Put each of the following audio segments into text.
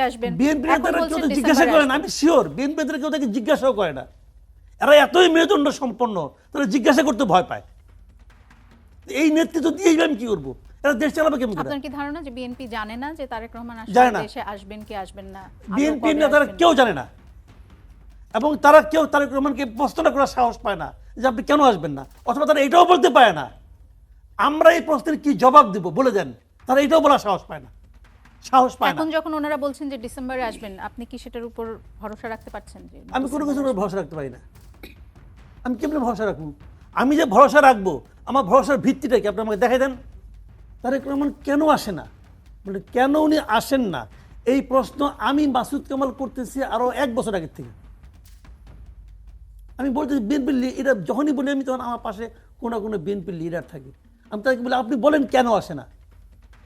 আসবেন, বিএনপি এখন নেতারা বলছেন কেউ তো জিজ্ঞাসা ডিসেম্বরে করে না, আসবেন। আমি শিওর বিএনপি নেতারা কেউ তাকে জিজ্ঞাসাও করে না। এরা এতই মেরুদণ্ড সম্পন্ন, তারা জিজ্ঞাসা করতে ভয় পায়। এই নেতৃত্ব দিয়েই আমি কি করবো? এরা দেশ চালাবে কেমন করে? আপনার কি ধারণা যে বিএনপি জানে না যে তারেক রহমান জানে না। আসলে দেশে আসবেন কি আসবেন না? আদৌ বিএনপি কবে নেতারা আসবেন? কেউ জানে না, এবং তারা কেউ তারেক রহমানকে প্রশ্ন করার সাহস পায় না যে আপনি কেন আসবেন না, অথবা তারা এটাও বলতে পারে না আমরা এই প্রশ্নের কি জবাব দিব বলে দেন। তারা এটাও বলার সাহস পায় না, সাহস পায় না। এখন যখন ওনারা বলছেন যে ডিসেম্বরে আসবেন, আপনি কি সেটার উপর ভরসা রাখতে পারছেন যে আমি কোনো কিছুর উপর ভরসা রাখতে পারি না। আমি কেমন ভরসা রাখবো? আমি যে ভরসা রাখবো, আমার ভরসার ভিত্তিটা কি আপনি আমাকে দেখাই দেন। তারেক রহমান কেন আসে না, মানে কেন উনি আসেন না, এই প্রশ্ন আমি মাসুদ কামাল করতেছি আরো 1 বছর আগের থেকে। আমি বলতেছি বিএনপির লিডার যখনই বলি আমি, তখন আমার পাশে কোনো কোনো বিএনপির লিডার থাকে। আমি তাকে বলি আপনি বলেন কেন আসে না,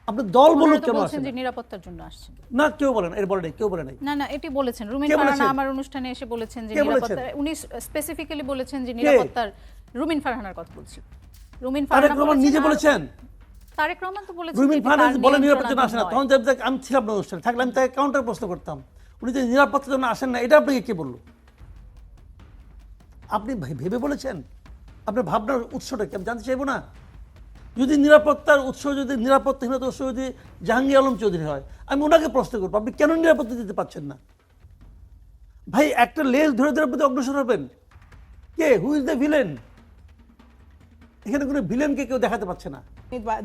আপনি দল বলুন ওনারা তো কেন আসে বলছেন না। যে নিরাপত্তার জন্য আসছেন। না, কেউ বলেন, এর বলে নাই, কেউ বলে নাই। না না, এটি বলেছেন রুমিন কে ফারহানা বলেছেন? আমার অনুষ্ঠানে এসে বলেছেন যে কে বলেছেন? নিরাপত্তা, উনি স্পেসিফিক্যালি বলেছেন যে নিরাপত্তার, রুমিন ফারহানার কথা বলছি। রুমিন তারেক ফারহানা রহমান নিজে বলেছেন, তারেক রহমান তো বলেছেন রুমিন যে এটি ফারহানা তার বলে নিরাপত্তার জন্য আসে না। নিয়ন্ত্রণাধীন তখন নয়। আমি ছিলাম না অনুষ্ঠানে, থাকলে আমি তাকে কাউন্টার প্রশ্ন করতাম, উনি যে নিরাপত্তার জন্য আসেন না, এটা আপনাকে কে বললো? আপনি ভেবে বলেছেন? আপনার ভাবনার উৎসটা কি আমি জানতে চাইবো না? যদি নিরাপত্তার উৎস, যদি নিরাপত্তাহীনতার উৎস যদি জাহাঙ্গীর আলম চৌধুরী হয়, আমি ওনাকে প্রশ্ন করবো আপনি কেন নিরাপত্তা দিতে পারছেন না? ভাই, একটা লেজ ধরে ধরে আপনি অগ্রসর হবেন। কে, হু ইজ দ্য ভিলেন? এখানে কোনো ভিলেনকে কেউ দেখাতে পারছে না।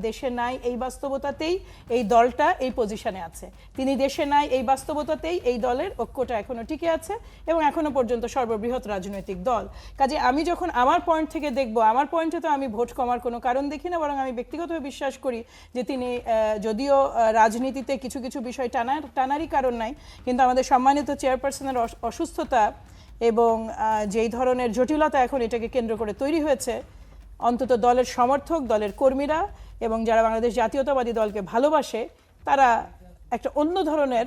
দেশে নাই এই বাস্তবতাতেই এই দলটা এই পজিশনে আছে। তিনি দেশে নাই এই বাস্তবতাতেই এই দলের ঐক্যটা এখনো টিকে আছে এবং এখনো পর্যন্ত সর্ববৃহৎ রাজনৈতিক দল। কাজে আমি যখন আমার পয়েন্ট থেকে দেখব, আমার পয়েন্টে তো আমি ভোট কমার কোনো কারণ দেখি না, বরং আমি ব্যক্তিগতভাবে বিশ্বাস করি যে তিনি যদিও রাজনীতিতে কিছু কিছু বিষয় টানারই কারণ নাই, কিন্তু আমাদের সম্মানিত চেয়ারপারসনের অসুস্থতা এবং যেই ধরনের জটিলতা এখন এটাকে কেন্দ্র করে তৈরি হয়েছে, অন্তত দলের সমর্থক, দলের কর্মীরা এবং যারা বাংলাদেশ জাতীয়তাবাদী দলকে ভালোবাসে, তারা একটা অন্য ধরনের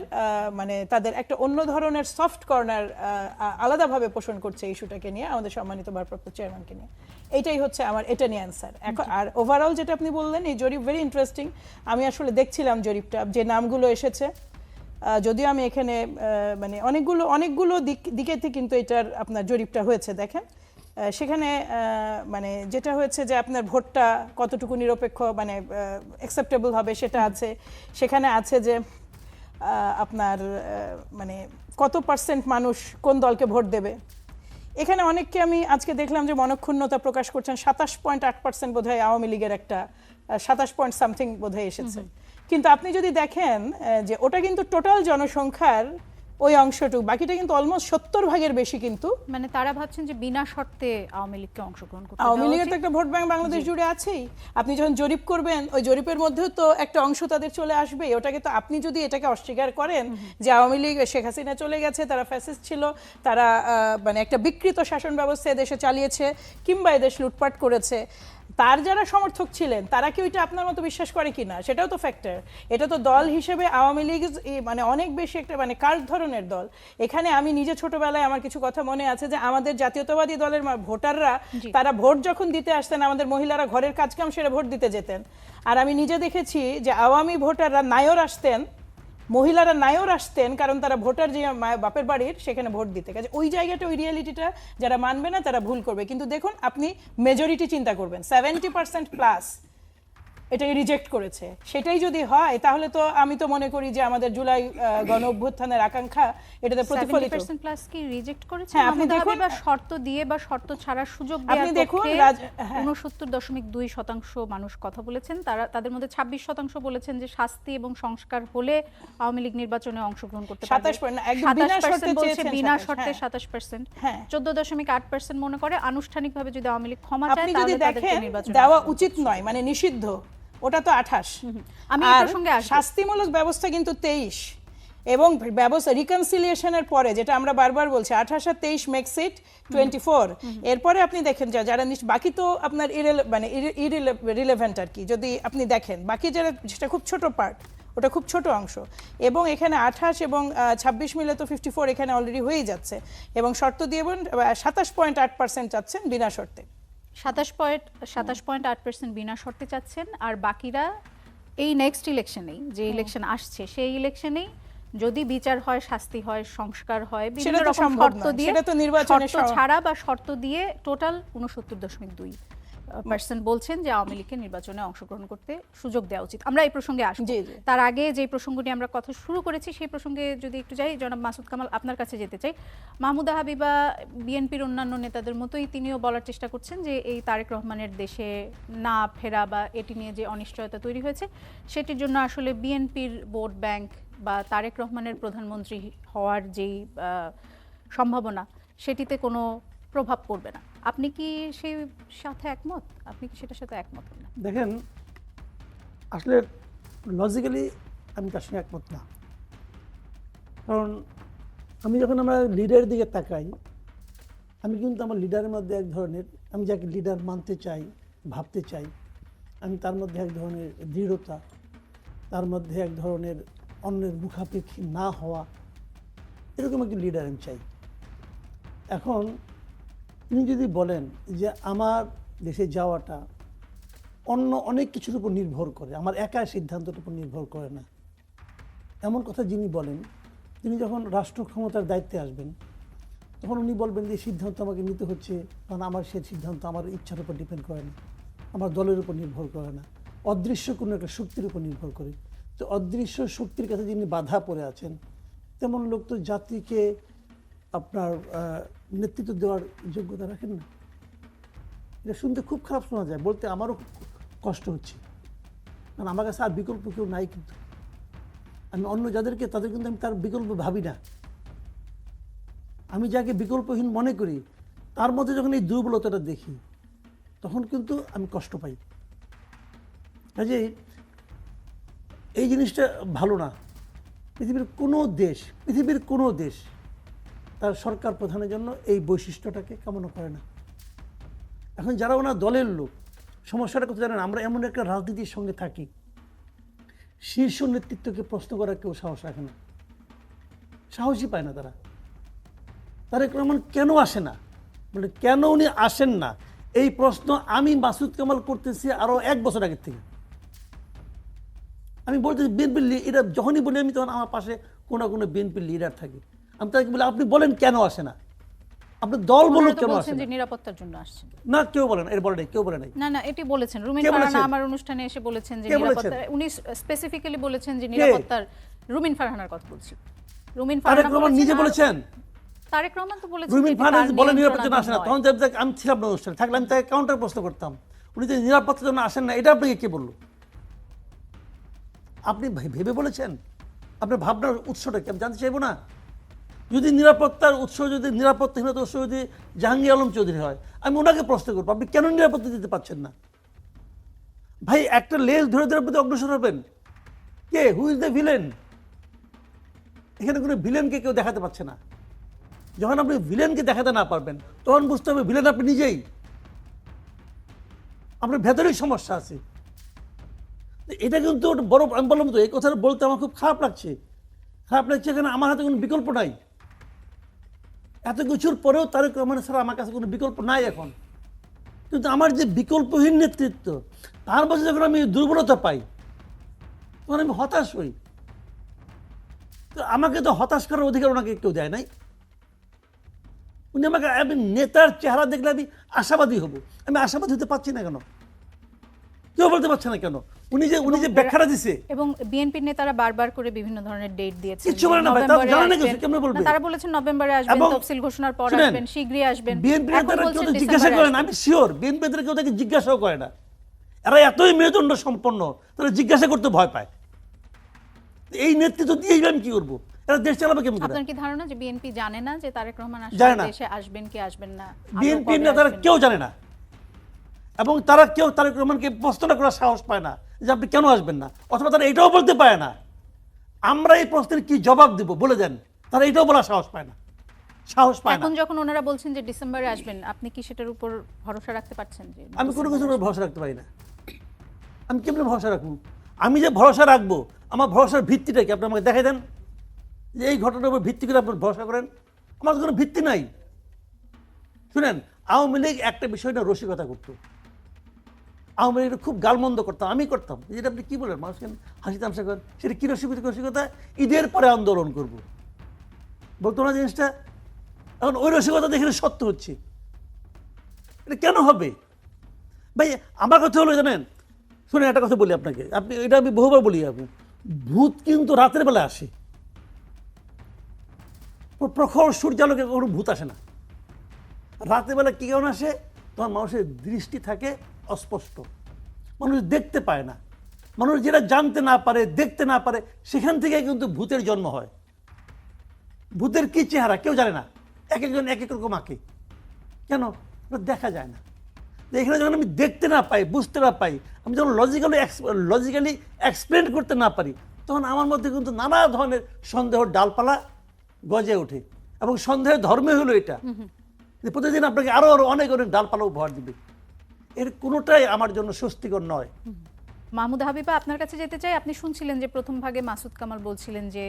মানে তাদের একটা অন্য ধরনের সফট কর্নার আলাদাভাবে পোষণ করছে ইস্যুটাকে নিয়ে, আমাদের সম্মানিত ভারপ্রাপ্ত চেয়ারম্যানকে নিয়ে। এইটাই হচ্ছে আমার এটা নিয়ে অ্যান্সার। এখন আর ওভারঅল যেটা আপনি বললেন, এই জরিপ ভেরি ইন্টারেস্টিং। আমি আসলে দেখছিলাম জরিপটা, যে নামগুলো এসেছে, যদিও আমি এখানে মানে অনেকগুলো দিকেতে কিন্তু এটার আপনার জরিপটা হয়েছে। দেখেন সেখানে মানে যেটা হয়েছে যে আপনার ভোটটা কতটুকু নিরপেক্ষ মানে অ্যাকসেপ্টেবল হবে সেটা আছে। সেখানে আছে যে আপনার মানে কত পার্সেন্ট মানুষ কোন দলকে ভোট দেবে। এখানে অনেককে আমি আজকে দেখলাম যে মনক্ষুণ্ণতা প্রকাশ করছেন। 27.8% বোধহয় আওয়ামী লীগের একটা 27 পয়েন্ট সামথিং বোধহয় এসেছে। কিন্তু আপনি যদি দেখেন যে ওটা কিন্তু টোটাল জনসংখ্যার ওই অংশটুকু, বাকিটা কিন্তু অলমোস্ট 70 ভাগের বেশি। কিন্তু মানে তারা ভাবছেন যে বিনা শর্তে আওয়ামী লীগকে অংশগ্রহণ করতে আওয়ামী দেওয়া লীগের তো উচিত। একটা ভোট ব্যাংক বাংলাদেশ জুড়ে আছেই। আপনি যখন জরিপ করবেন, ওই জরিপের মধ্যেও তো একটা অংশ তাদের চলে আসবে। ওটাকে তো আপনি যদি এটাকে অস্বীকার করেন যে আওয়ামী লীগ, শেখ হাসিনা চলে গেছে, তারা ফ্যাসিস্ট ছিল, তারা মানে একটা বিকৃত শাসন ব্যবস্থা এদেশে চালিয়েছে, কিংবা এদেশ লুটপাট করেছে, তার যারা সমর্থক ছিলেন তারা কি ওইটা আপনার মতো বিশ্বাস করে কিনা, সেটাও তো ফ্যাক্টর। এটা তো দল হিসেবে আওয়ামী লীগ মানে অনেক বেশি একটা মানে কাল্ট ধরনের দল। এখানে আমি নিজে ছোটবেলায় আমার কিছু কথা মনে আছে যে আমাদের জাতীয়তাবাদী দলের ভোটাররা, তারা ভোট যখন দিতে আসতেন, আমাদের মহিলারা ঘরের কাজকাম সেরে ভোট দিতে যেতেন। আর আমি নিজে দেখেছি যে আওয়ামী ভোটাররা নায়র আসতেন, মহিলারা নায়র আসতেন, কারণ তারা ভোটার যে বাপের বাড়ির সেখানে ভোট দিতে। কাজে ওই জায়গাটা, ওই রিয়েলিটিটা যারা মানবে না তারা ভুল করবে। কিন্তু দেখুন, আপনি মেজরিটি চিন্তা করবেন, 70% প্লাস এটাকে রিজেক্ট করেছে। সেটাই যদি হয় তাহলে তো আমি তো মনে করি যে আমাদের জুলাই গণ অভ্যুত্থানের আকাঙ্ক্ষা এটাতে প্রতিফলিত। 70% প্লাস কি রিজেক্ট করেছে? হ্যাঁ, আপনি দেখুন, বা শর্ত দিয়ে বা শর্ত ছাড়ার সুযোগ দেওয়ার আপনি দেখুন, পক্ষে 69.2% মানুষ কথা বলেছেন। তাদের মধ্যে 26% বলেছেন যে শাস্তি এবং সংস্কার হলে আওয়ামী লীগ নির্বাচনে অংশগ্রহণ করতে পারবে। 27% বলছে বিনা শর্তে 27%। 14.8% মনে করে আনুষ্ঠানিকভাবে যদি আওয়ামী লীগ ক্ষমা চায় তাহলে তাদেরকে নির্বাচনে দেওয়া উচিত নয়, মানে নিষিদ্ধ, ওটা তো 28। আমি এই প্রসঙ্গে আসব। শাস্তিমূলক ব্যবস্থা কিন্তু 23, এবং ব্যবস্থা রিকনসিলিয়েশনের পরে, যেটা আমরা বারবার বলছি, 28 আর 23 মেক্স ইট 24। এরপরে আপনি দেখেন যারা বাকি তো আপনার মানে ইরিলেভেন্ট আর কি। যদি আপনি দেখেন বাকি যারা, যেটা খুব ছোট পার্ট, ওটা খুব ছোট অংশ, এবং এখানে 28 এবং 26 মিলে তো 54 এখানে অলরেডি হয়েই যাচ্ছে। এবং শর্ত দিয়ে 27.8% চাচ্ছেন বিনা শর্তে। 27.8% বিনা শর্তে চাচ্ছেন, আর বাকিরা এই নেক্সট ইলেকশনেই, যে ইলেকশন আসছে সেই ইলেকশনেই যদি বিচার হয়, শাস্তি হয়, সংস্কার হয়, বিভিন্ন সেটা তো রকম সম্ভব শর্ত নয়, দিয়ে, সেটা তো নির্বাচনের শর্ত ছাড়া বা শর্ত দিয়ে টোটাল 69.2% বলছেন যে আওয়ামী লীগকে নির্বাচনে অংশগ্রহণ করতে সুযোগ দেওয়া উচিত। আমরা এই প্রসঙ্গে আসব। জি, জি। তার আগে যে প্রসঙ্গ নিয়ে আমরা কথা শুরু করেছি সেই প্রসঙ্গে যদি একটু যাই, জনাব মাসুদ কামাল আপনার কাছে যেতে চাই। মাহমুদা হাবিবা বিএনপির অন্যান্য নেতাদের মতোই তিনিও বলার চেষ্টা করছেন যে এই তারেক রহমানের দেশে না ফেরা বা এটি নিয়ে যে অনিশ্চয়তা তৈরি হয়েছে সেটির জন্য আসলে বিএনপির ভোট ব্যাংক বা তারেক রহমানের প্রধানমন্ত্রী হওয়ার যেই সম্ভাবনা সেটিতে কোনো প্রভাব পড়বে না। আপনি কি সেই সাথে একমত? আপনি কি সেটার সাথে একমত না? দেখেন, আসলে লজিক্যালি আমি তার সঙ্গে একমত না। কারণ যখন আমরা লিডারের দিকে তাকাই, আমি কিন্তু আমার লিডারের মধ্যে এক ধরনের, আমি যাকে লিডার মানতে চাই, ভাবতে চাই, আমি তার মধ্যে এক ধরনের দৃঢ়তা, তার মধ্যে এক ধরনের অন্যের মুখাপেক্ষী না হওয়া, এরকম একটি লিডার আমি চাই। এখন তিনি যদি বলেন যে আমার দেশে যাওয়াটা অন্য অনেক কিছুর উপর নির্ভর করে, আমার একা সিদ্ধান্তের উপর নির্ভর করে না, এমন কথা যিনি বলেন, তিনি যখন রাষ্ট্র ক্ষমতার দায়িত্বে আসবেন তখন উনি বলবেন যে সিদ্ধান্ত আমাকে নিতে হচ্ছে, কারণ আমার সেই সিদ্ধান্ত আমার ইচ্ছার উপর ডিপেন্ড করে না, আমার দলের উপর নির্ভর করে না, অদৃশ্য কোনো একটা শক্তির উপর নির্ভর করে। তো অদৃশ্য শক্তির কাছে যিনি বাধা পড়ে আছেন, তেমন লোক তো জাতিকে আপনার নেতৃত্ব দেওয়ার যোগ্যতা রাখেন না। এটা শুনতে খুব খারাপ শোনা যায়, বলতে আমারও খুব কষ্ট হচ্ছে, কারণ আমার কাছে আর বিকল্প কেউ নাই। কিন্তু আমি অন্য যাদেরকে, তাদের কিন্তু আমি তার বিকল্প ভাবি না। আমি যাকে বিকল্পহীন মনে করি তার মধ্যে যখন এই দুর্বলতাটা দেখি তখন কিন্তু আমি কষ্ট পাই। কাজেই এই জিনিসটা ভালো না। পৃথিবীর কোনো দেশ তার সরকার প্রধানের জন্য এই বৈশিষ্ট্যটাকে কামনা করে না। এখন যারা ওনার দলের লোক, সমস্যাটা কোথায় জানেন? আমরা এমন একটা রাজনীতির সঙ্গে থাকি, শীর্ষ নেতৃত্বকে প্রশ্ন করার কেউ সাহস রাখে না, সাহসই পায় না তারা। তারেক রহমান কেন আসে না, বলে কেন উনি আসেন না, এই প্রশ্ন আমি মাসুদ কামাল করতেছি আরো 1 বছর আগের থেকে। আমি বলতেছি বিএনপির এটা যখনই বলি আমি, তখন আমার পাশে কোনো বিএনপির লিডার থাকে। আমি তাকে বলি আপনি বলেন কেন আসে না, আপনার দল বলুন কেন আসে না। নিরাপত্তার জন্য আসছেন না, কেউ বলেন, এর বলে নাই, কেউ বলে নাই। না, এটি বলেছেন রুমিন ফারহানা আমার অনুষ্ঠানে এসে বলেছেন যে নিরাপত্তা, উনি স্পেসিফিক্যালি বলেছেন যে নিরাপত্তার, রুমিন ফারহানার কথা বলছি। রুমিন ফারহানা নিজে বলেছেন, তারেক রহমান তো বলেছেন রুমিন ফারহানা বলে নিরাপত্তার জন্য আসে না। তখন আমি ছিলাম না অনুষ্ঠানে, থাকলে আমি তাকে কাউন্টার প্রশ্ন করতাম, উনি যে নিরাপত্তার জন্য আসেন না, এটা আপনাকে কে বললো? আপনি ভেবে বলেছেন? আপনার ভাবনার উৎসটা কি আমি জানতে চাইবো না? যদি নিরাপত্তার উৎস, যদি নিরাপত্তাহীনতার উৎস যদি জাহাঙ্গীর আলম চৌধুরী হয়, আমি ওনাকে প্রশ্ন করবো আপনি কেন নিরাপত্তা দিতে পারছেন না? ভাই, একটা লেজ ধরে ধরে প্রতি অগ্রসর হবেন। কে, হু ইজ দ্য ভিলেন? এখানে কোনো ভিলেনকে কেউ দেখাতে পারছে না। যখন আপনি ভিলেনকে দেখাতে না পারবেন তখন বুঝতে হবে ভিলেন আপনি নিজেই, আপনার ভেতরেই সমস্যা আছে। এটা কিন্তু বড়, আমি বললাম তো এই কথাটা বলতে আমার খুব খারাপ লাগছে। এখানে আমার হাতে কোনো বিকল্প নাই। এত কিছুর পরেও তারেক রহমান ছাড়া আমার কাছে কোনো বিকল্প নাই এখন। কিন্তু আমার যে বিকল্পহীন নেতৃত্ব, তার মধ্যে যখন আমি দুর্বলতা পাই তখন আমি হতাশ হই। তো আমাকে তো হতাশ করার অধিকার ওনাকে কেউ দেয় নাই। উনি আমাকে, আমি নেতার চেহারা দেখলে আমি আশাবাদী হব, আমি আশাবাদী হতে পারছি না কেন? কেউ বলতে পারছে না কেন? উনি যে ব্যাখ্যাটা দিছে, এবং বিএনপির নেতারা বারবার করে বিভিন্ন ধরনের ডেট দিয়েছেন, কিছু বলে না ভাই, তারা জানে না কিছু, কেমনে বলবে? তারা বলেছেন নভেম্বরে আসবেন, তফসিল ঘোষণার পর আসবেন, শীঘ্রই আসবেন। বিএনপি নেতারা কেউ তো জিজ্ঞাসা করে না, আমি শিওর বিএনপি নেতারা কেউ তাকে জিজ্ঞাসাও করে না। এরা এতই মেরুদণ্ড সম্পন্ন, তারা জিজ্ঞাসা করতে ভয় পায়। এই নেতৃত্ব দিয়ে আমি কি করবো? এরা দেশ চালাবে কেমন করে? আপনার কি ধারণা যে বিএনপি জানে না যে তারেক রহমান দেশে আসবেন কি আসবেন না? বিএনপি নেতারা কেউ জানে না, এবং তারা কেউ তারেক রহমানকে প্রশ্নটা করার সাহস পায় না যে আপনি কেন আসবেন না, অথবা তারা এটাও বলতে পারে না আমরা এই প্রশ্নের কি জবাব দিব, বলে দেন। তারা এটাও বলার সাহস পায় না। এখন যখন ওনারা বলছেন যে ডিসেম্বরে আসবেন, আপনি কি সেটার উপর ভরসা রাখতে পারছেন? যে আমি কোনো কিছুর উপর ভরসা রাখতে পারি না। আমি কেমন ভরসা রাখবো? আমি যে ভরসা রাখবো, আমার ভরসার ভিত্তিটা কি আপনি আমাকে দেখাই দেন, যে এই ঘটনার উপর ভিত্তি করে আপনি ভরসা করেন। আমার কোনো ভিত্তি নাই। শুনেন, আওয়ামী লীগ একটা বিষয় না রসিকতা করতো, আওয়ামী লীগের খুব গালমন্দ করতাম, আমি করতাম। যেটা আপনি কি বলেন, মানুষকে হাসি তামসা করেন, সেটা কি রসিকতা, ঈদের পরে আন্দোলন করব, বলতো না জিনিসটা। এখন ওই রসিকতা দেখে সত্য হচ্ছে, এটা কেন হবে ভাই? আমার কথা হলো জানেন, শুনে একটা কথা বলি আপনাকে, আপনি এটা আমি বহুবার বলি, আপনি ভূত কিন্তু রাতের বেলা আসে, প্রখর সূর্যালোকে কোনো ভূত আসে না। রাতের বেলা কি কারণ আসে? তখন মানুষের দৃষ্টি থাকে অস্পষ্ট, মানুষ দেখতে পায় না। মানুষ যেটা জানতে না পারে, দেখতে না পারে, সেখান থেকে কিন্তু ভূতের জন্ম হয়। ভূতের কি চেহারা কেউ জানে না, এক একজন এক এক রকম আঁকে। কেন? দেখা যায় না। এখানে যখন আমি দেখতে না পাই, বুঝতে না পাই, আমি যখন লজিক্যালি এক্সপ্লেন করতে না পারি, তখন আমার মধ্যে কিন্তু নানা ধরনের সন্দেহের ডালপালা গজে ওঠে। এবং সন্দেহের ধর্মে হলো এটা, যে প্রতিদিন আপনাকে আরো আরো অনেক অনেক ডালপালা উপহার দিবে। এর কোনোটাই আমার জন্য স্বস্তিকর নয়। মাহমুদ হাবিবা, আপনার কাছে যেতে চাই। আপনি শুনছিলেন যে প্রথম ভাগে মাসুদ কামাল বলছিলেন যে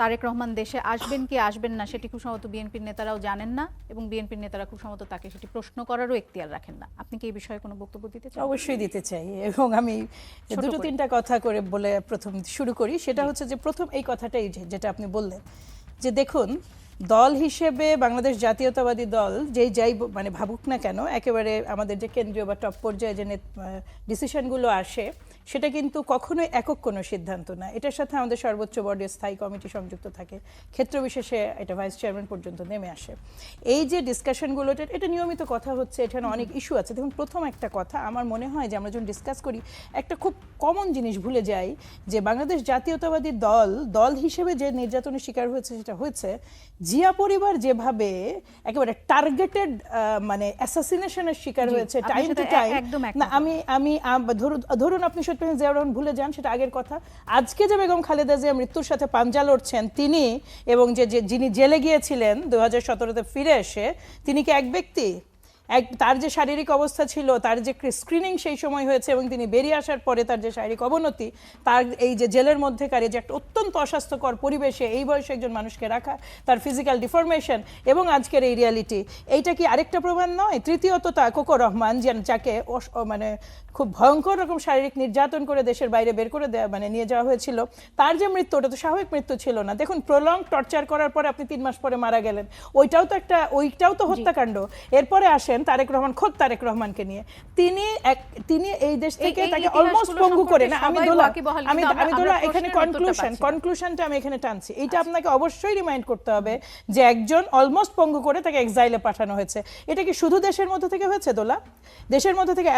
তারেক রহমান দেশে আসবেন কি আসবেন না সেটি খুব সম্ভবত বিএনপির নেতারাও জানেন না, এবং বিএনপির নেতারা খুব সম্ভবত তাকে সেটি প্রশ্ন করারও এখতিয়ার রাখেন না। আপনি কি এই বিষয়ে কোনো বক্তব্য দিতে চান? অবশ্যই দিতে চাই, এবং আমি দুটো তিনটা কথা করে বলে প্রথম শুরু করি। সেটা হচ্ছে যে প্রথম এই কথাটাই যেটা আপনি বললেন, যে দেখুন, দল হিসেবে বাংলাদেশ জাতীয়তাবাদী দল যাই মানে ভাবুক না কেন, একেবারে আমাদের যে কেন্দ্রীয় বা টপ পর্যায়ে যে ডিসিশনগুলো আসে, সেটা কিন্তু কখনোই একক কোনো সিদ্ধান্ত না। এটার সাথে আমাদের সর্বোচ্চ বর্ডের স্থায়ী কমিটি সংযুক্ত থাকে, ক্ষেত্র বিশেষে এটা ভাইস চেয়ারম্যান পর্যন্ত নেমে আসে। এই যে ডিসকাশনগুলো, এটা নিয়মিত কথা হচ্ছে, এখানে অনেক ইস্যু আছে। দেখুন, প্রথম একটা কথা আমার মনে হয় যে আমরা যখন ডিসকাস করি, একটা খুব কমন জিনিস ভুলে যাই, যে বাংলাদেশ জাতীয়তাবাদী দল হিসেবে যে নির্যাতনের শিকার হয়েছে, সেটা হয়েছে জিয়া পরিবার যেভাবে একেবারে টার্গেটেড মানে অ্যাসাসিনেশনের শিকার হয়েছে টাইম টু টাইম। না, আমি ধরুন আপনি জিয়া রহমান ভুলে যান, সেটা আগের কথা। আজকে যে বেগম খালেদা জিয়া মৃত্যুর সাথে পাঞ্জা লড়ছেন তিনি, এবং যিনি জেলে গিয়েছিলেন 2017-তে ফিরে এসে, তিনি কি এক ব্যক্তি? তার যে শারীরিক অবস্থা ছিল, তার যে স্ক্রিনিং সেই সময় হয়েছে, এবং তিনি বেরিয়ে আসার পরে তার যে শারীরিক অবনতি, তার এই যে জেলের মধ্যেকার যে একটা অত্যন্ত অস্বাস্থ্যকর পরিবেশে এই বয়সে একজন মানুষকে রাখা, তার ফিজিক্যাল ডিফরমেশন, এবং আজকের এই রিয়ালিটি, এইটা কি আরেকটা প্রমাণ নয়? তৃতীয়ত তা কোকো রহমান, যাকে মানে খুব ভয়ঙ্কর রকম শারীরিক নির্যাতন করে দেশের বাইরে বের করে মানে নিয়ে যাওয়া হয়েছিল, তার যে মৃত্যু, ওটা তো স্বাভাবিক মৃত্যু ছিল না। দেখুন, প্রলং টর্চার করার পরে আপনি 3 মাস পরে মারা গেলেন, ওইটাও তো হত্যাকাণ্ড। এরপরে আসেন তারেক রহমান, খোদ তারেক রহমানকে নিয়ে, তিনি এই দেশ থেকে তাকে অলমোস্ট পঙ্গু করে না। আমি দোলা এখানে কনক্লুশনটা আমি এখানে টানছি। এইটা আপনাকে অবশ্যই রিমাইন্ড করতে হবে যে একজন অলমোস্ট পঙ্গু করে তাকে এক্সাইলে পাঠানো হয়েছে। এটা কি শুধু দেশের মধ্যে থেকে হয়েছে দোলা? দেশের মধ্যে থেকে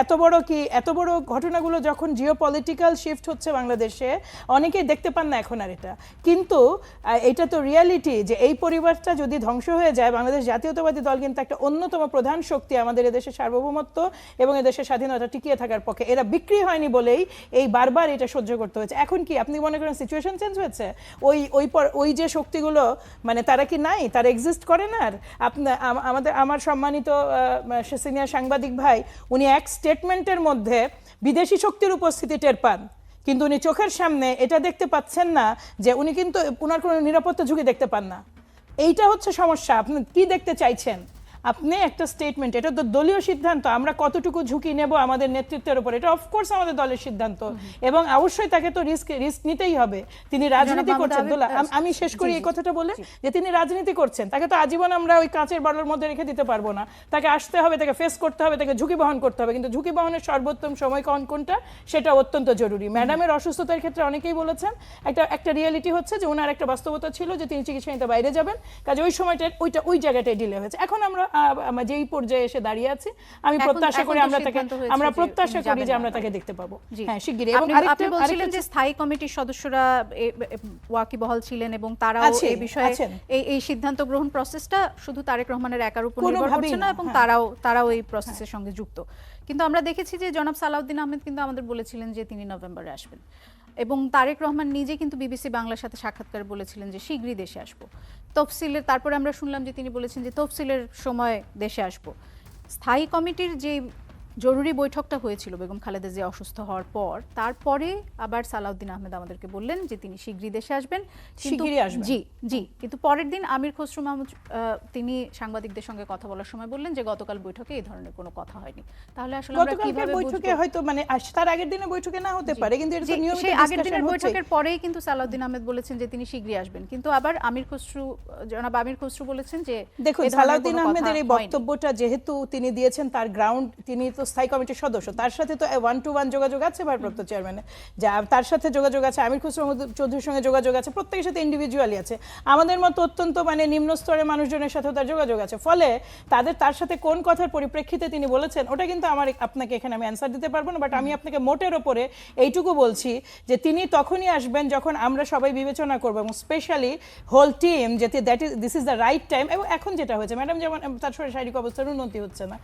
এত বড় ঘটনাগুলো যখন জিওপলিটিক্যাল শিফট হচ্ছে বাংলাদেশে, অনেকেই দেখতে পান না এখন আর এটা। কিন্তু এটা তো রিয়ালিটি, যে এই পরিবারটা যদি ধ্বংস হয়ে যায়, বাংলাদেশ জাতীয়তাবাদী দল কিন্তু একটা অন্যতম প্রধান শক্তি আমাদের এদেশের সার্বভৌমত্ব এবং এদেশের স্বাধীনতা টিকিয়ে থাকার পক্ষে। এরা বিক্রি হয়নি বলেই এই বারবার এটা সহ্য করতে হয়েছে। এখন কি আপনি মনে করেন সিচুয়েশন চেঞ্জ হয়েছে? ওই যে শক্তিগুলো মানে তারা কি নাই, তারা এক্সিস্ট করে না? আর আমার সম্মানিত সিনিয়র সাংবাদিক ভাই, উনি এক স্টেটমেন্টের মধ্যে বিদেশি শক্তির উপস্থিতি টের পান, কিন্তু উনি চোখের সামনে এটা দেখতে পাচ্ছেন না যে উনি কিন্তু ওনার কোনো নিরাপত্তা ঝুঁকি দেখতে পান না। এইটা হচ্ছে সমস্যা। আপনি কি দেখতে চাইছেন? আপনি একটা স্টেটমেন্ট, এটা তো দলীয় সিদ্ধান্ত, আমরা কতটুকু ঝুঁকি নেব আমাদের নেতৃত্বের উপর, এটা অফকোর্স আমাদের দলের সিদ্ধান্ত, এবং অবশ্যই তাকে তো রিস্ক নিতেই হবে। তিনি রাজনীতি করছেন। আমি শেষ করি এই কথাটা বলে, যে তিনি রাজনীতি করছেন, তাকে তো আজীবন আমরা ওই কাঁচের বাড়ির মধ্যে রেখে দিতে পারবো না। তাকে আসতে হবে, তাকে ফেস করতে হবে, তাকে ঝুঁকি বহন করতে হবে। কিন্তু ঝুঁকি বহনের সর্বোত্তম সময় কোনটা, সেটা অত্যন্ত জরুরি। ম্যাডামের অসুস্থতার ক্ষেত্রে অনেকেই বলেছেন একটা রিয়ালিটি হচ্ছে যে ওনার একটা বাস্তবতা ছিল যে তিনি চিকিৎসা নিতে বাইরে যাবেন, কাজে ওই সময়টা ওই জায়গাটায় ডিলে হয়েছে। এখন আমরা যেই পর্যায়ে এসে দাঁড়িয়ে আছি, আমি প্রত্যাশা করি যে আমরা তাকে দেখতে পাবো। হ্যাঁ, শিগগিরই। এবং আপনি বলছিলেন যে স্থায়ী কমিটির সদস্যরা ওয়াকিবহাল ছিলেন, এবং তারাও এই বিষয়ে এই সিদ্ধান্ত গ্রহণ প্রসেসটা শুধু তারেক রহমানের একার উপর নির্ভর করছে না, এবং তারাও এই প্রসেসের সঙ্গে যুক্ত। কিন্তু আমরা দেখেছি যে জনাব সালাউদ্দিন আহমেদ কিন্তু আমাদের বলেছিলেন যে তিনি নভেম্বরে আসবেন, এবং তারেক রহমান নিজে কিন্তু বিবিসি বাংলার সাথে সাক্ষাৎকারে বলেছিলেন যে শীঘ্রই দেশে আসবো। তফসিলের তারপরে আমরা শুনলাম যে তিনি বলেছেন যে তফসিলের সময় দেশে আসবো। স্থায়ী কমিটির যে জরুরি বৈঠকটা হয়েছিল বেগম খালেদা জিয়া অসুস্থ হওয়ার পর, তারপরে আবার সালাউদ্দিন আহমেদ আমাদেরকে বললেন যে তিনি শীঘ্রই দেশে আসবেন। শিগগিরই আসবেন। জি জি, কিন্তু পরের দিন আমির খসরু মাহমুদ তিনি সাংবাদিকদের সঙ্গে কথা বলার সময় বললেন যে গতকাল বৈঠকে এই ধরনের কোনো কথা হয়নি। তাহলে আসলে আমরা গতকালকের কিভাবে বৈঠকে বুঝবো? হয়তো মানে তার আগের দিনে বৈঠকে না হতে পারে, কিন্তু এটা তো জি, নিয়মিত সেই আগের discussion দিনের হচ্ছে। বৈঠকের পরেই কিন্তু সালাউদ্দিন আহমেদ বলেছেন যে তিনি শীঘ্রই আসবেন, কিন্তু আবার জনাব আমির খসরু বলেছেন যে দেখুন, এ ধরনের সালাউদ্দিন কোনো আহমেদের কথা এই হয়নি। বক্তব্যটা যেহেতু তিনি দিয়েছেন, তার গ্রাউন্ড, তিনি তো স্থায়ী কমিটির সদস্য, তার সাথে তো 1-to-1 যোগাযোগ আছে ভারপ্রাপ্ত চেয়ারম্যানের, যা তার সাথে যোগাযোগ আছে, আমির খসরু চৌধুরীর সঙ্গে যোগাযোগ আছে, প্রত্যেকের সাথে ইন্ডিভিজুয়ালি আছে, আমাদের মতো অত্যন্ত মানে নিম্ন স্তরের মানুষজনের সাথেও তার যোগাযোগ আছে। ফলে তার সাথে কোন কথার পরিপ্রেক্ষিতে তিনি বলেছেন ওটা কিন্তু আপনাকে এখানে আমি অ্যান্সার দিতে পারবো না, বাট আমি আপনাকে মোটের ওপরে এইটুকু বলছি যে তিনি তখনই আসবেন যখন আমরা সবাই বিবেচনা করবো, এবং স্পেশালি হোল টিম, যাতে this is the right time. এবং এখন যেটা হয়েছে, ম্যাডাম যেমন তার শারীরিক অবস্থার উন্নতি হচ্ছে না,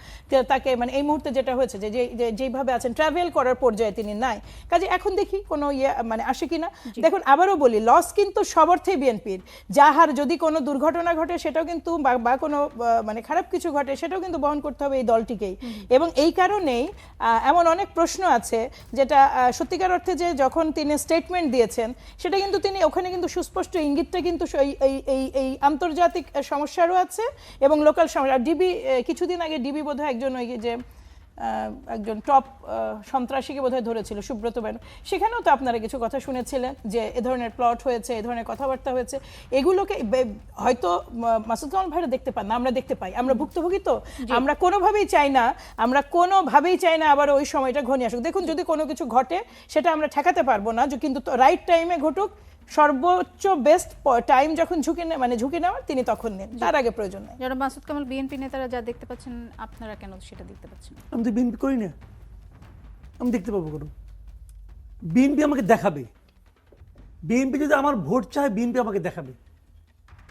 তাকে মানে এই মুহূর্তে যেটা হয়েছে যে যেইভাবে আছেন ট্রাভেল করার পর্যায়ে তিনি নাই, কাজে এখন দেখি কোনো মানে আসে কিনা। দেখুন, আবারও বলি, লস কিন্তু সব অর্থেই বিএনপির। যাহার যদি কোনো দুর্ঘটনা ঘটে সেটাও কিন্তু বা কোনো মানে খারাপ কিছু ঘটে সেটাও কিন্তু বহন করতে হবে এই দলটিকেই। এবং এই কারণেই এমন অনেক প্রশ্ন আছে যেটা সত্যিকার অর্থে যে যখন তিনি স্টেটমেন্ট দিয়েছেন সেটা কিন্তু তিনি ওখানে কিন্তু সুস্পষ্ট ইঙ্গিতটা কিন্তু এই আন্তর্জাতিক সমস্যারও আছে এবং লোকাল সমস্যা। ডিবি কিছুদিন আগে ডিবি বোধহয় একজন ওই যে একজন টপ সন্ত্রাসীকে বোধহয় ধরেছিল, সুব্রত ব্যানার্জি, সেখানেও তো আপনারা কিছু কথা শুনেছিলেন যে এ ধরনের প্লট হয়েছে, এ ধরনের কথাবার্তা হয়েছে। এগুলোকে হয়তো মাসুদ কামাল ভাইরা দেখতে পান না, আমরা দেখতে পাই, আমরা ভুক্তভোগী, তো আমরা কোনোভাবেই চাই না আবার ওই সময়টা ঘনিয়ে আসুক। দেখুন, যদি কোনো কিছু ঘটে সেটা আমরা ঠেকাতে পারবো না, কিন্তু রাইট টাইমে ঘটুক, সর্বোচ্চ বেস্ট টাইম যখন ঝুঁকি নেওয়ার তিনি তখন নেন, তার আগে প্রয়োজন নেই। যারা মাসুদ কামাল বিএনপি নেতারা যা দেখতে পাচ্ছেন আপনারা কেন সেটা দেখতে পাচ্ছেন? আমি তো বিএনপি করি না, আমি দেখতে পাবো কেন? বিএনপি আমাকে দেখাবে। বিএনপি যদি আমার ভোট চায়, বিএনপি আমাকে দেখাবে।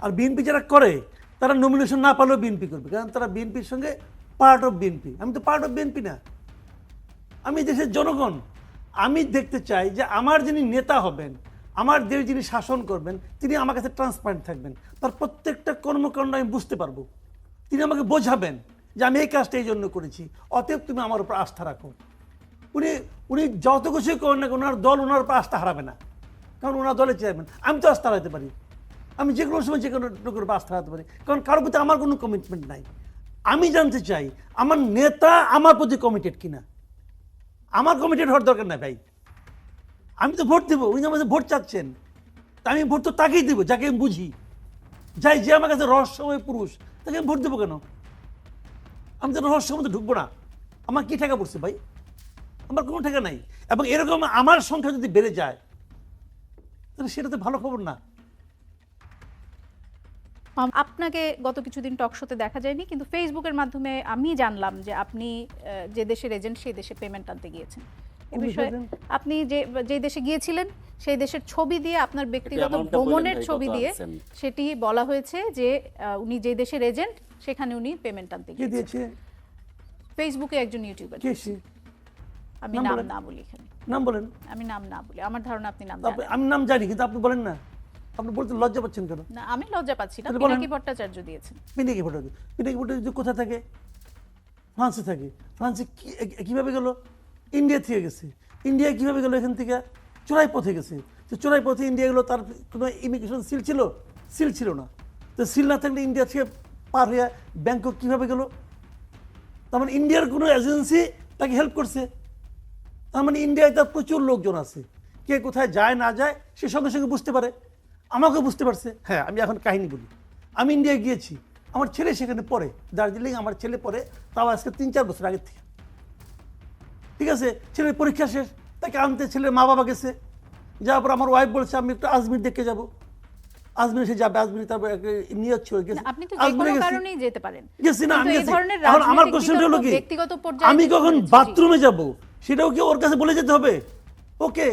আর বিএনপি যারা করে তারা নমিনেশন না পালেও বিএনপি করবে, কারণ তারা বিএনপির সঙ্গে পার্ট অফ বিএনপি। আমি তো পার্ট অফ বিএনপি না, আমি দেশের জনগণ। আমি দেখতে চাই যে আমার যিনি নেতা হবেন, আমার দেশ যিনি শাসন করবেন, তিনি আমার কাছে ট্রান্সপারেন্ট থাকবেন, তার প্রত্যেকটা কর্মকাণ্ড আমি বুঝতে পারবো। তিনি আমাকে বোঝাবেন যে আমি এই কাজটা এই জন্য করেছি, অতএব তুমি আমার উপর আস্থা রাখো। উনি যত কিছুই করেন না, ওনার দল ওনার উপর আস্থা হারাবে না, কারণ ওনার দলে চেয়ারম্যান। আমি তো আস্থা হারাতে পারি, আমি যে কোনো সময় যে কোনো লোকের উপর আস্থা হারাতে পারি, কারণ কারোর প্রতি আমার কোনো কমিটমেন্ট নাই। আমি জানতে চাই আমার নেতা আমার প্রতি কমিটেড কিনা। আমার কমিটেড হওয়ার দরকার নাই ভাই, আমি তো ভোট দেবো, উনি আমাদের ভোট চাচ্ছেন, তা আমি ভোট তো তাকেই দেবো যাকে আমি বুঝি, যে আমার কাছে রহস্যময় পুরুষ, তাকে আমি ভোট দেবো কেন? আমি তো রহস্যের মধ্যে ঢুকবো না। আমার কি ঠেকা পড়ছে ভাই? আমার কোনো ঠেকা নাই। এবং এরকম আমার সংখ্যা যদি বেড়ে যায় তাহলে সেটা তো ভালো খবর না। আপনাকে গত কিছুদিন টক শোতে দেখা যায়নি, কিন্তু ফেসবুকের মাধ্যমে আমি জানলাম যে আপনি যে দেশের এজেন্ট সেই দেশে পেমেন্ট আনতে গিয়েছেন। এই বিষয়ে আপনি যে দেশে গিয়েছিলেন সেই দেশের ছবি দিয়ে, আপনার ব্যক্তিগত ভ্রমণের ছবি দিয়ে সেটি বলা হয়েছে যে উনি যে দেশের এজেন্ট সেখানে উনি পেমেন্ট আনতে গিয়েছেন। ফেসবুকে একজন ইউটিউবার, আমি নাম না বলি এখানে, নাম বলেন। আমি নাম না বলি, আমার ধারণা আপনি নাম জানেন। আমি নাম জানি, কিন্তু আপনি বলেন না। আপনি বলতে লজ্জা পাচ্ছেন কেন? না, আমি লজ্জা পাচ্ছি না। পিনাকি ভট্টাচার্য দিয়েছেন। পিনাকি ভট্টাচার্য কোথায় থাকে? ফ্রান্সে থাকে। ফ্রান্সে কিভাবে গেল? ইন্ডিয়া থেকে গেছে। ইন্ডিয়ায় কিভাবে গেল? এখান থেকে চোরাই পথে গেছে। তো চোরাই পথে ইন্ডিয়া গেলো, তার কোনো ইমিগ্রেশন সিল ছিল? সিল ছিল না। তো সিল না থাকলে ইন্ডিয়া থেকে পার হয়ে ব্যাংকক কিভাবে গেল? তার মানে ইন্ডিয়ার কোনো এজেন্সি তাকে হেল্প করছে। তার মানে ইন্ডিয়ায় তার প্রচুর লোকজন আছে, কে কোথায় যায় না যায় সে সঙ্গে সঙ্গে বুঝতে পারে। আমাকে বুঝতে পারছে। হ্যাঁ, আমি এখন কাহিনী বলি। আমি ইন্ডিয়ায় গিয়েছি, আমার ছেলে সেখানে পড়ে, দার্জিলিং আমার ছেলে পড়ে, তাও আজকে 3-4 বছর আগের থেকে। ঠিক আছে, ছেলের পরীক্ষা শেষ, তাকে আনতে ছেলের মা বাবা গেছে। যাওয়ার পর আমার ওয়াইফ বলছে আমি একটু আজমির দেখে যাবো। আজমির সে যাবে, আজমির তারপর নিয়ে আপনি তো যে কোনো কারণেই যেতে পারেন। গেছি না, আমি গেছি। এখন আমার কোশ্চেন হলো কি, আমি কখন বাথরুমে যাব সেটাও কি ওর কাছে বলে যেতে হবে? ওকে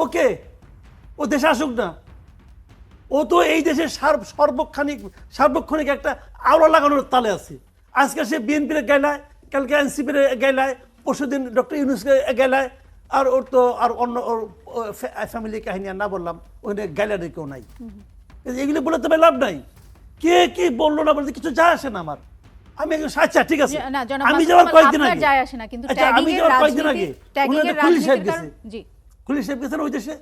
ওকে, ও দেশে আসুক না, ও তো এই দেশের সার্বক্ষণিক একটা আওলা লাগানোর তালে আছে। আজকে সে বিএনপির গাইলায়, কালকে এনসিপির গাইলায়, পরশুদিন ডক্টর ইউনূসকে গাইলায়, আর ওর তো আর অন্য ওর ফ্যামিলি কাহিনী আর না বললাম, ওখানে গাইলার কেউ নাই। এগুলো বলে তবে লাভ নাই। কে কি বললো না বলতে কিছু যায় আসে না আমার। আমি একজন আচ্ছা ঠিক আছে না, জনাব আমি মাসুদ যাওয়ার কামাল, কয়েকদিন আপনার আগে যায় আসে না, কিন্তু আচ্ছা, আমি ট্যাগিং এর যাওয়ার কয়েকদিন আগে ট্যাগিং এর ওনাদের খলিল সাহেব রাজনীতির গেছে কারণ জি খলিল সাহেব গেছেন ওই দেশে,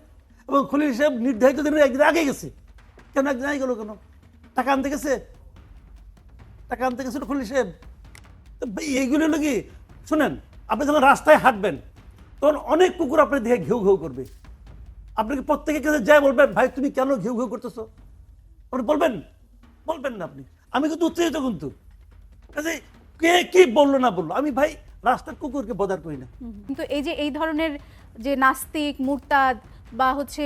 এবং খলিল সাহেব নির্ধারিত দিনের একদিন আগে গেছে। কেন একদিন আগে গেল কেন? টাকা আনতে গেছে, টাকা আনতে গেছিল খলিল সাহেব। তো ভাই এইগুলো হলো কি, শুনেন, আপনি যখন রাস্তায় হাঁটবেন তখন অনেক কুকুর আপনার দেখে ঘেউ ঘেউ করবে। আপনাকে প্রত্যেকের কাছে যায় বলবেন, ভাই তুমি কেন ঘেউ ঘেউ করতেছো? আপনি বলবেন? বলবেন না আপনি। আমি কিন্তু উত্তেজিত, কিন্তু কাজে কে কি বললো না বললো, আমি ভাই রাস্তার কুকুরকে বদার করি না। কিন্তু এই যে এই ধরনের যে নাস্তিক, মুরতাদ বা হচ্ছে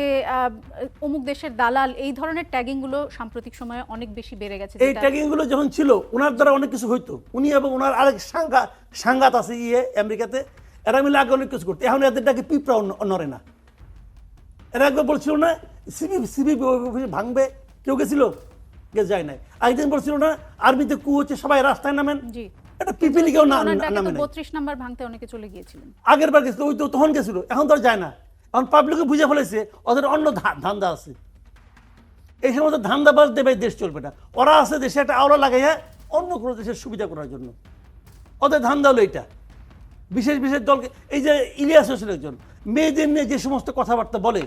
অমুক দেশের দালাল, এই ধরনের ট্যাগিং গুলো সাম্প্রতিক সময়ে অনেক বেশি বেড়ে গেছে। এই ট্যাগিং গুলো যখন ছিল ওনার দ্বারা অনেক কিছু হইতো, উনি এবং ওনার আরেক সাংঘাত আছে আমেরিকাতে, এরা মিলে আগে অনেক কিছু করতো। এখন এদেরটাকে পিঁপড়া নড়ে না। এরা একবার বলছিল না সিবি ভাঙবে, কেউ গেছিল? যায় নাই। আরেকদিন বলছিল না আর্মিতে কু হচ্ছে, সবাই রাস্তায় নামেন। জি, এটা পিপিলি কেউ নামে না। 32 নাম্বার ভাঙতে অনেকে চলে গিয়েছিলেন। আগের বার গেছিল, ওই তো তখন গেছিল, এখন তো আর যায় না। এখন পাবলিকে বুঝে ফেলেছে ওদের অন্য ধান্দা আছে। এই সময় ধান্দাবাজ দেবে দেশ চলবে না। ওরা আছে দেশে একটা আওলা লাগাইয়া অন্য কোনো দেশের সুবিধা করার জন্য। ওদের ধান্দা হলো এটা। বিশেষ বিশেষ দলকে, এই যে ইলিয়াস হোসেন একজন মেয়েদের নিয়ে যে সমস্ত কথাবার্তা বলে,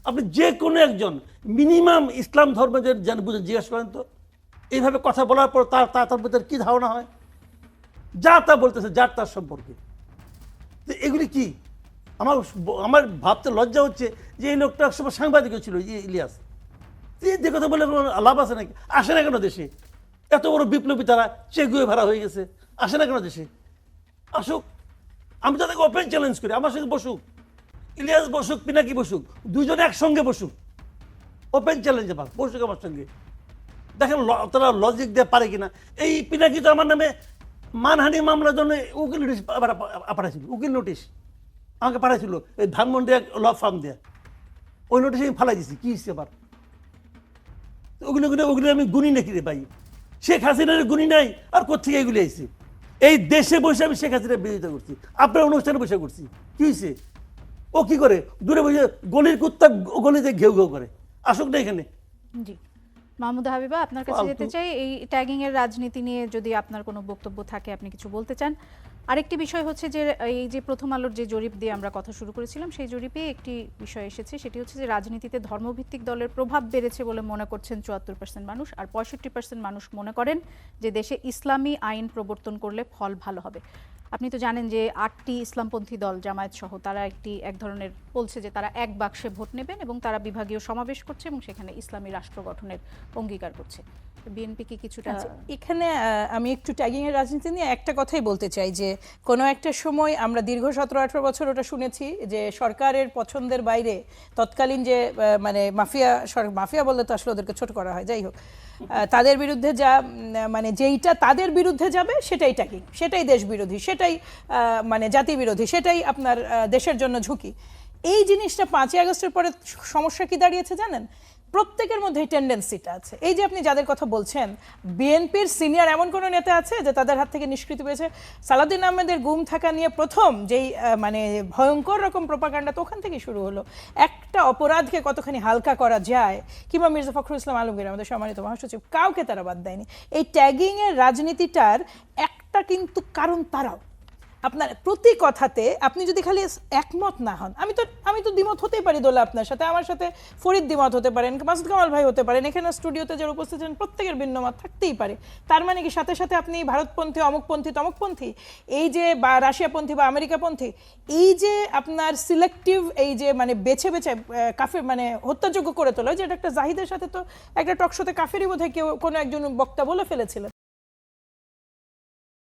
আপনি যে কোনো একজন মিনিমাম ইসলাম ধর্মের বুঝে জিজ্ঞেস করেন তো, এইভাবে কথা বলার পর তার ভিতরে কি ধারণা হয়? যা তা বলতেছে যার তার সম্পর্কে। তো এগুলি কি? আমার ভাবতে লজ্জা হচ্ছে যে এই লোকটা একসময় সাংবাদিকও ছিল, ইলিয়াস। যে কথা বলে লাভ আছে নাকি? আসে না কেন দেশে? এত বড় বিপ্লবী তারা, চেগুয়ে ভাড়া হয়ে গেছে, আসে না কেন দেশে? আসুক, আমি তাদেরকে ওপেন চ্যালেঞ্জ করি, আমার সঙ্গে বসুক, ইলিয়াস বসুক, পিনাকি বসুক, দুজনে একসঙ্গে বসুক, ওপেন চ্যালেঞ্জ আমার, বসুক আমার সঙ্গে, দেখেন তারা লজিক দিয়ে পারে কিনা। এই পিনাকি তো আমার নামে মানহানি মামলার জন্য উকিল নোটিশ পাঠাইছিল, উকিল নোটিশ আমাকে পাঠাইছিল এই ধানমন্ডি এক ল ফার্ম দিয়ে। ওই নোটিশ আমি ফালাই দিছি, কি হচ্ছে আবার? ওগুলো আমি গুনি নাকি রে ভাই? শেখ হাসিনার গুনি নাই, আর কোথেকে এগুলি আইছে? এই দেশে বসে আমি শেখ হাসিনার বিরোধিতা করছি, আপনার অনুষ্ঠানে বসে করছি, কি হয়েছে? ও কি করে? দূরে বসে গলির কুত্তা গলিতে ঘেউ ঘেউ করে, আসুক না এখানে। জি, মাহমুদা হাবিবা, আপনার কাছে যেতে চাই, এই ট্যাগিং এর রাজনীতি নিয়ে যদি আপনার কোনো বক্তব্য থাকে, আপনি কিছু বলতে চান। আরেকটি বিষয় হচ্ছে যে এই যে প্রথম আলোর যে জরিপ দিয়ে আমরা কথা শুরু করেছিলাম, সেই জরিপে একটি বিষয় এসেছে, সেটি হচ্ছে যে রাজনীতিতে ধর্মভিত্তিক দলের প্রভাব বেড়েছে বলে মনে করছেন 74% মানুষ, আর 65% মানুষ মনে করেন যে দেশে ইসলামী আইন প্রবর্তন করলে ফল ভালো হবে। আপনি তো জানেন যে 8টি ইসলামপন্থী দল, জামায়াত সহ, তারা এক ধরনের বলছে যে তারা এক বাক্সে ভোট নেবেন এবং তারা বিভাগীয় সমাবেশ করছে এবং সেখানে ইসলামী রাষ্ট্র গঠনের অঙ্গীকার করছে। বিএনপি কি কিছুটা? এখানে আমি একটু ট্যাগিং এর রাজনীতি নিয়ে একটা কথাই বলতে চাই, যে কোনো একটা সময় আমরা দীর্ঘ 17-18 বছর ওটা শুনেছি যে সরকারের পছন্দের বাইরে তৎকালীন যে মানে মাফিয়া বললে তো আসলে ওদেরকে ছোট করা হয়, যাই হোক, তাদের বিরুদ্ধে যা মানে যেইটা তাদের বিরুদ্ধে যাবে সেটাই ট্যাগিং, সেটাই দেশ বিরোধী, সেটাই মানে জাতি বিরোধী, সেটাই আপনার দেশের জন্য ঝুঁকি। এই জিনিসটা 5ই আগস্টের পরে সমস্যা কি দাঁড়িয়েছে জানেন? প্রত্যেকের মধ্যে এই টেন্ডেন্সিটা আছে। এই যে আপনি যাদের কথা বলছেন, বিএনপির সিনিয়র এমন কোনো নেতা আছে যে তাদের হাত থেকে নিষ্কৃতি পেয়েছে? সালাউদ্দিন আহমেদের গুম থাকা নিয়ে প্রথম যেই মানে ভয়ঙ্কর রকম প্রোপাগান্ডা তো ওখান থেকে শুরু হলো। একটা অপরাধকে কতখানি হালকা করা যায়, কিংবা মির্জা ফখরুল ইসলাম আলমগীর আমাদের সম্মানিত মহাসচিব, কাউকে তারা বাদ দেয়নি। এই ট্যাগিং এর রাজনীতিটার একটা কিন্তু কারণ তারাও, আপনার প্রতি কথাতে আপনি যদি খালি একমত না হন, আমি তো দ্বিমত হতেই পারি দোলা আপনার সাথে, আমার সাথে ফরিদ দ্বিমত হতে পারেন, মাসুদ কামাল ভাই হতে পারেন, এখানে স্টুডিওতে যারা উপস্থিত আছেন প্রত্যেকের ভিন্ন মত থাকতেই পারে। তার মানে কি সাথে সাথে আপনি ভারতপন্থী, অমুকপন্থী, তমুকপন্থী, এই যে বা রাশিয়াপন্থী বা আমেরিকাপন্থী, এই যে আপনার সিলেক্টিভ, এই যে মানে বেছে বেছে কাফের মানে হত্যাযোগ্য করে তোলা, যে এটা একটা জাহিদের সাথে তো একটা টকশোতে কাফেরই বোধহয় কেউ কোনো একজন বক্তা বলে ফেলেছিলেন।